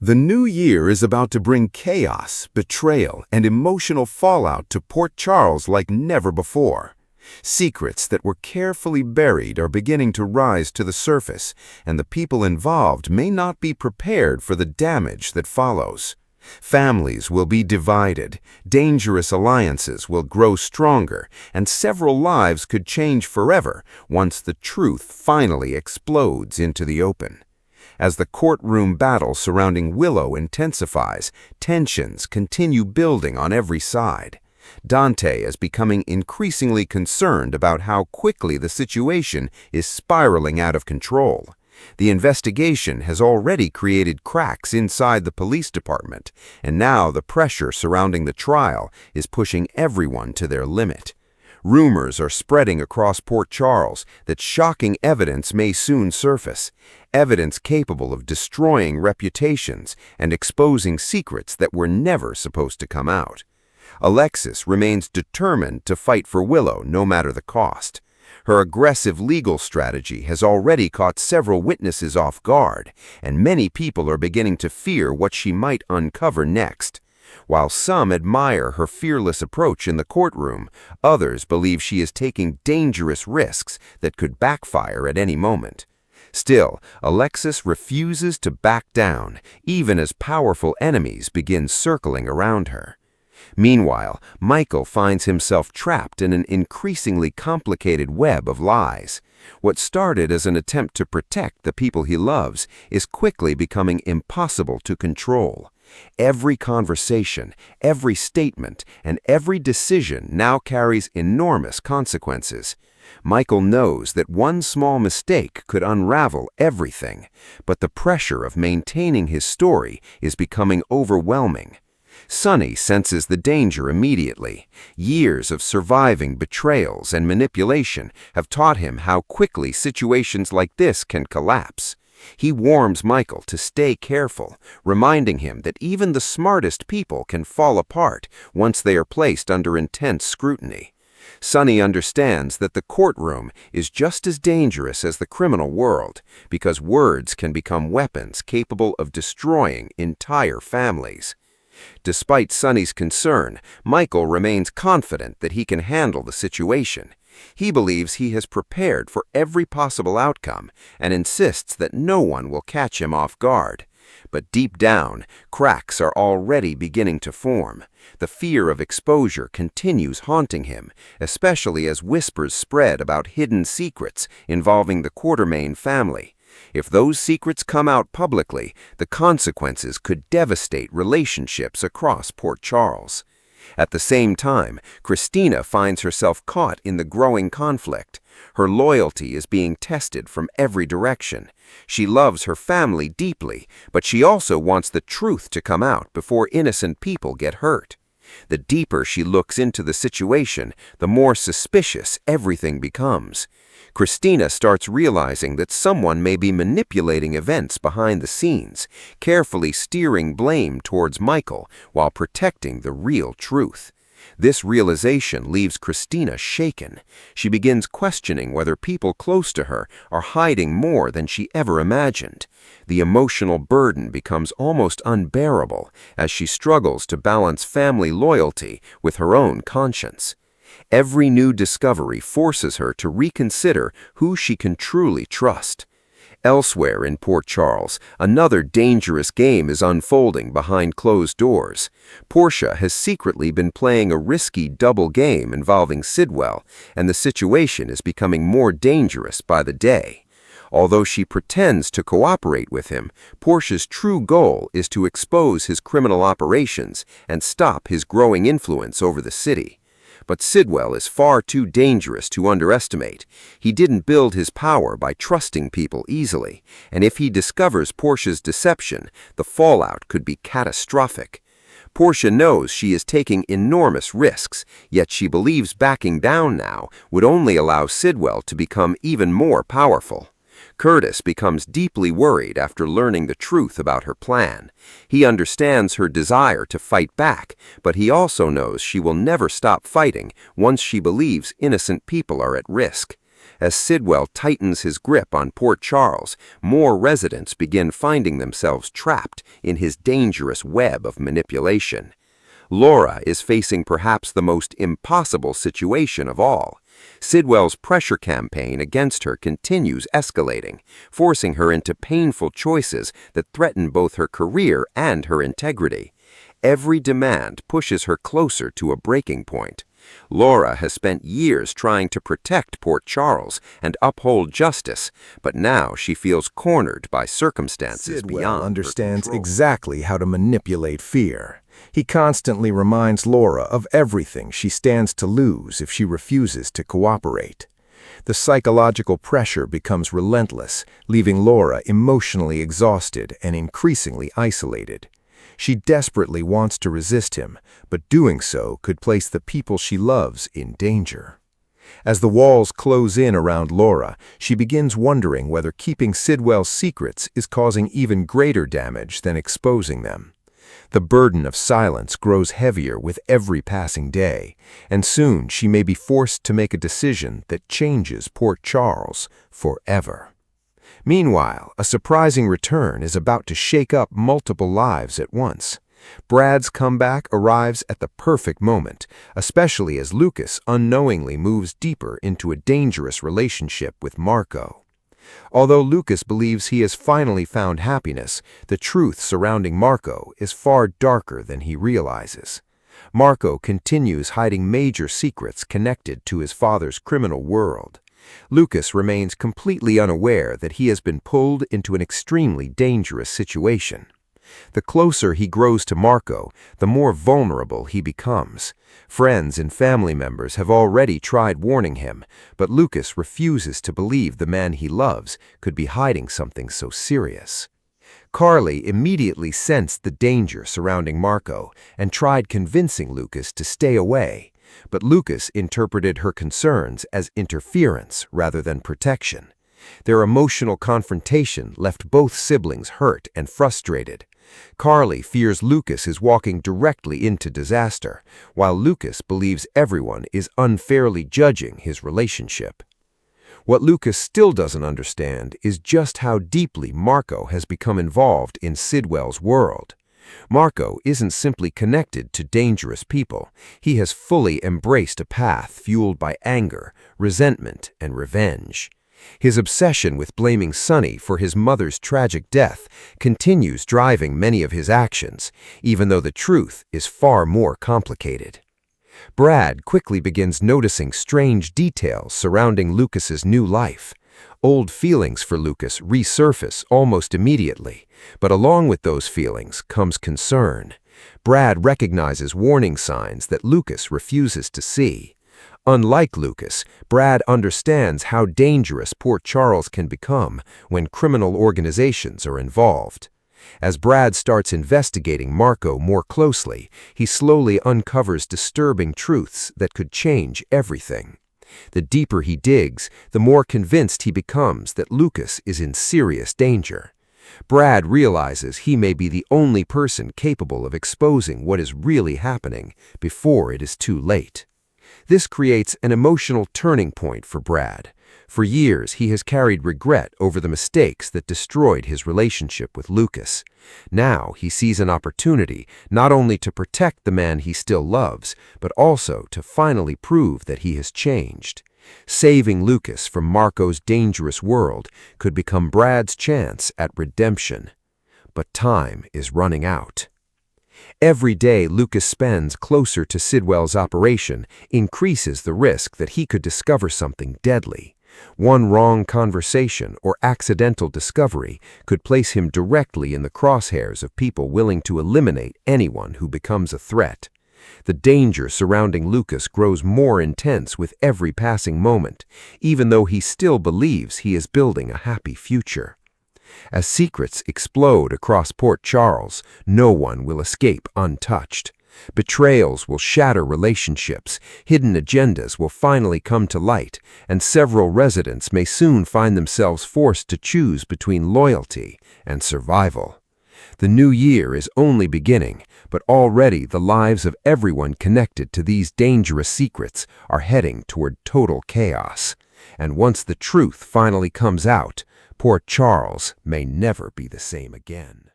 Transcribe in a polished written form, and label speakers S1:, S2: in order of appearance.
S1: The new year is about to bring chaos, betrayal, and emotional fallout to Port Charles like never before. Secrets that were carefully buried are beginning to rise to the surface, and the people involved may not be prepared for the damage that follows. Families will be divided, dangerous alliances will grow stronger, and several lives could change forever once the truth finally explodes into the open. As the courtroom battle surrounding Willow intensifies, tensions continue building on every side. Dante is becoming increasingly concerned about how quickly the situation is spiraling out of control. The investigation has already created cracks inside the police department, and now the pressure surrounding the trial is pushing everyone to their limit. Rumors are spreading across Port Charles that shocking evidence may soon surface, evidence capable of destroying reputations and exposing secrets that were never supposed to come out. Alexis remains determined to fight for Willow no matter the cost. Her aggressive legal strategy has already caught several witnesses off guard, and many people are beginning to fear what she might uncover next. While some admire her fearless approach in the courtroom, others believe she is taking dangerous risks that could backfire at any moment. Still, Alexis refuses to back down, even as powerful enemies begin circling around her. Meanwhile, Michael finds himself trapped in an increasingly complicated web of lies. What started as an attempt to protect the people he loves is quickly becoming impossible to control. Every conversation, every statement, and every decision now carries enormous consequences. Michael knows that one small mistake could unravel everything, but the pressure of maintaining his story is becoming overwhelming. Sonny senses the danger immediately. Years of surviving betrayals and manipulation have taught him how quickly situations like this can collapse. He warns Michael to stay careful, reminding him that even the smartest people can fall apart once they are placed under intense scrutiny. Sonny understands that the courtroom is just as dangerous as the criminal world, because words can become weapons capable of destroying entire families. Despite Sonny's concern, Michael remains confident that he can handle the situation. He believes he has prepared for every possible outcome and insists that no one will catch him off guard. But deep down, cracks are already beginning to form. The fear of exposure continues haunting him, especially as whispers spread about hidden secrets involving the Quartermaine family. If those secrets come out publicly, the consequences could devastate relationships across Port Charles. At the same time, Christina finds herself caught in the growing conflict. Her loyalty is being tested from every direction. She loves her family deeply, but she also wants the truth to come out before innocent people get hurt. The deeper she looks into the situation, the more suspicious everything becomes. Christina starts realizing that someone may be manipulating events behind the scenes, carefully steering blame towards Michael while protecting the real truth. This realization leaves Christina shaken. She begins questioning whether people close to her are hiding more than she ever imagined. The emotional burden becomes almost unbearable as she struggles to balance family loyalty with her own conscience. Every new discovery forces her to reconsider who she can truly trust. Elsewhere in Port Charles, another dangerous game is unfolding behind closed doors. Portia has secretly been playing a risky double game involving Sidwell, and the situation is becoming more dangerous by the day. Although she pretends to cooperate with him, Portia's true goal is to expose his criminal operations and stop his growing influence over the city. But Sidwell is far too dangerous to underestimate. He didn't build his power by trusting people easily, and if he discovers Portia's deception, the fallout could be catastrophic. Portia knows she is taking enormous risks, yet she believes backing down now would only allow Sidwell to become even more powerful. Curtis becomes deeply worried after learning the truth about her plan. He understands her desire to fight back, but he also knows she will never stop fighting once she believes innocent people are at risk.
S2: As Sidwell tightens his grip on Port Charles, more residents begin finding themselves trapped in his dangerous web of manipulation. Laura is facing perhaps the most impossible situation of all. Sidwell's pressure campaign against her continues escalating, forcing her into painful choices that threaten both her career and her integrity. Every demand pushes her closer to a breaking point. Laura has spent years trying to protect Port Charles and uphold justice, but now she feels cornered by circumstances
S3: Sidwell
S2: beyond
S3: understands
S2: her control.
S3: exactly how to manipulate fear. He constantly reminds Laura of everything she stands to lose if she refuses to cooperate. The psychological pressure becomes relentless, leaving Laura emotionally exhausted and increasingly isolated. She desperately wants to resist him, but doing so could place the people she loves in danger. As the walls close in around Laura, she begins wondering whether keeping Sidwell's secrets is causing even greater damage than exposing them. The burden of silence grows heavier with every passing day, and soon she may be forced to make a decision that changes Port Charles forever. Meanwhile, a surprising return is about to shake up multiple lives at once. Brad's comeback arrives at the perfect moment, especially as Lucas unknowingly moves deeper into a dangerous relationship with Marco. Although Lucas believes he has finally found happiness, the truth surrounding Marco is far darker than he realizes. Marco continues hiding major secrets connected to his father's criminal world. Lucas remains completely unaware that he has been pulled into an extremely dangerous situation. The closer he grows to Marco, the more vulnerable he becomes. Friends and family members have already tried warning him, but Lucas refuses to believe the man he loves could be hiding something so serious. Carly immediately sensed the danger surrounding Marco and tried convincing Lucas to stay away, but Lucas interpreted her concerns as interference rather than protection. Their emotional confrontation left both siblings hurt and frustrated. Carly fears Lucas is walking directly into disaster, while Lucas believes everyone is unfairly judging his relationship. What Lucas still doesn't understand is just how deeply Marco has become involved in Sidwell's world. Marco isn't simply connected to dangerous people. He has fully embraced a path fueled by anger, resentment, and revenge. His obsession with blaming Sonny for his mother's tragic death continues driving many of his actions, even though the truth is far more complicated. Brad quickly begins noticing strange details surrounding Lucas's new life. Old feelings for Lucas resurface almost immediately, but along with those feelings comes concern. Brad recognizes warning signs that Lucas refuses to see. Unlike Lucas, Brad understands how dangerous Port Charles can become when criminal organizations are involved. As Brad starts investigating Marco more closely, he slowly uncovers disturbing truths that could change everything. The deeper he digs, the more convinced he becomes that Lucas is in serious danger. Brad realizes he may be the only person capable of exposing what is really happening before it is too late. This creates an emotional turning point for Brad. For years, he has carried regret over the mistakes that destroyed his relationship with Lucas. Now, he sees an opportunity not only to protect the man he still loves, but also to finally prove that he has changed. Saving Lucas from Marco's dangerous world could become Brad's chance at redemption. But time is running out. Every day Lucas spends closer to Sidwell's operation increases the risk that he could discover something deadly. One wrong conversation or accidental discovery could place him directly in the crosshairs of people willing to eliminate anyone who becomes a threat. The danger surrounding Lucas grows more intense with every passing moment, even though he still believes he is building a happy future. As secrets explode across Port Charles, no one will escape untouched. Betrayals will shatter relationships, hidden agendas will finally come to light, and several residents may soon find themselves forced to choose between loyalty and survival. The new year is only beginning, but already the lives of everyone connected to these dangerous secrets are heading toward total chaos.
S2: And once the truth finally comes out, Port Charles may never be the same again.